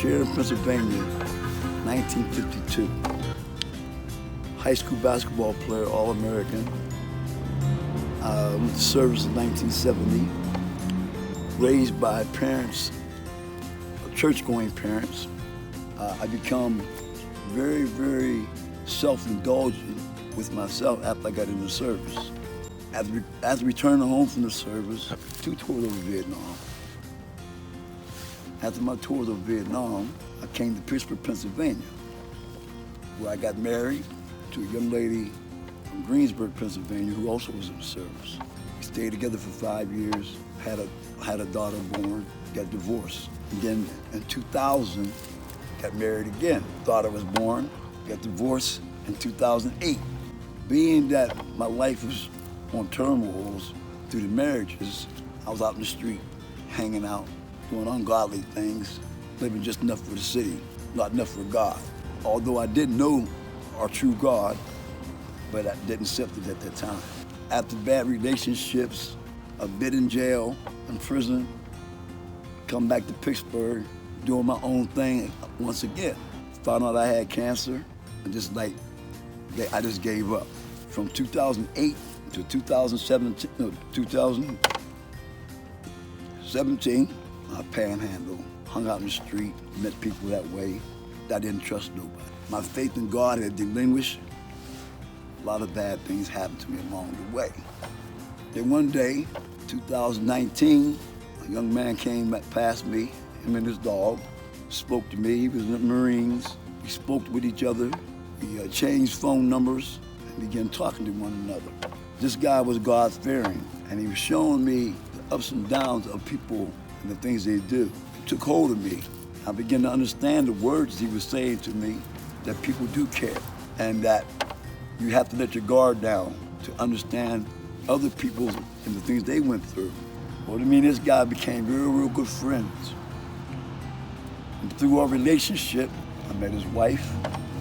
Sheridan, Pennsylvania, 1952. High school basketball player, All-American. Went to service in 1970. Raised by parents, church-going parents. I become very, very self-indulgent with myself after I got into service. As returning home from the service, 2 tours over Vietnam. After my tours of Vietnam, I came to Pittsburgh, Pennsylvania, where I got married to a young lady from Greensburg, Pennsylvania, who also was in the service. We stayed together for 5 years, had a daughter born, got divorced. And then in 2000, got married again. Daughter was born, got divorced in 2008. Being that my life was on turmoils through the marriages, I was out in the street, hanging out, doing ungodly things, living just enough for the city, not enough for God. Although I didn't know our true God, but I didn't accept it at that time. After bad relationships, a bit in jail, in prison, come back to Pittsburgh, doing my own thing once again. Found out I had cancer, and I just gave up. From 2008 to 2017, I panhandled, hung out in the street, met people that way. I didn't trust nobody. My faith in God had diminished. A lot of bad things happened to me along the way. Then one day, 2019, a young man came past me, him and his dog, spoke to me. He was in the Marines. We spoke with each other. We changed phone numbers and began talking to one another. This guy was God-fearing, and he was showing me the ups and downs of people and the things they do. It took hold of me. I began to understand the words he was saying to me, that people do care, and that you have to let your guard down to understand other people and the things they went through. Well, this guy became real good friends. And through our relationship, I met his wife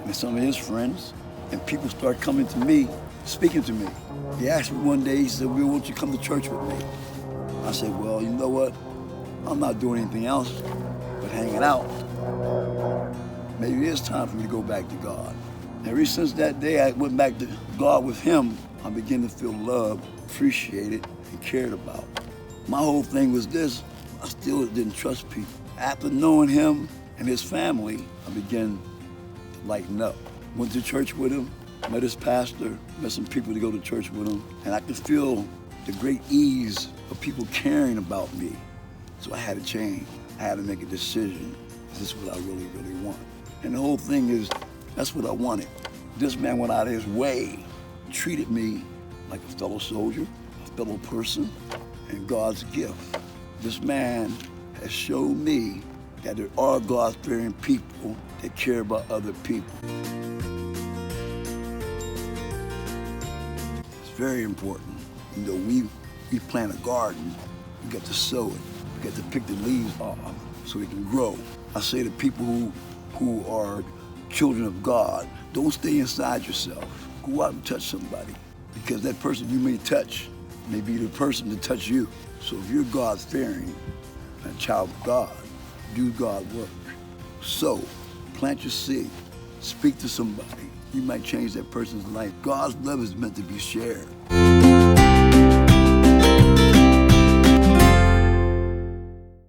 and some of his friends, and people started coming to me, speaking to me. He asked me one day, he said, "Will, won't you come to church with me?" I said, "Well, you know what? I'm not doing anything else but hanging out. Maybe it's time for me to go back to God." Ever since that day I went back to God with him, I began to feel loved, appreciated, and cared about. My whole thing was this: I still didn't trust people. After knowing him and his family, I began to lighten up. Went to church with him, met his pastor, met some people to go to church with him, and I could feel the great ease of people caring about me. So I had to change. I had to make a decision. Is this what I really want? And the whole thing is, that's what I wanted. This man went out of his way, treated me like a fellow soldier, a fellow person, and God's gift. This man has showed me that there are God-fearing people that care about other people. It's very important. We plant a garden, we got to sow it, we got to pick the leaves off so it can grow. I say to people who are children of God, don't stay inside yourself. Go out and touch somebody, because that person you may touch may be the person to touch you. So if you're God-fearing, a child of God, do God's work. Sow, plant your seed, speak to somebody. You might change that person's life. God's love is meant to be shared.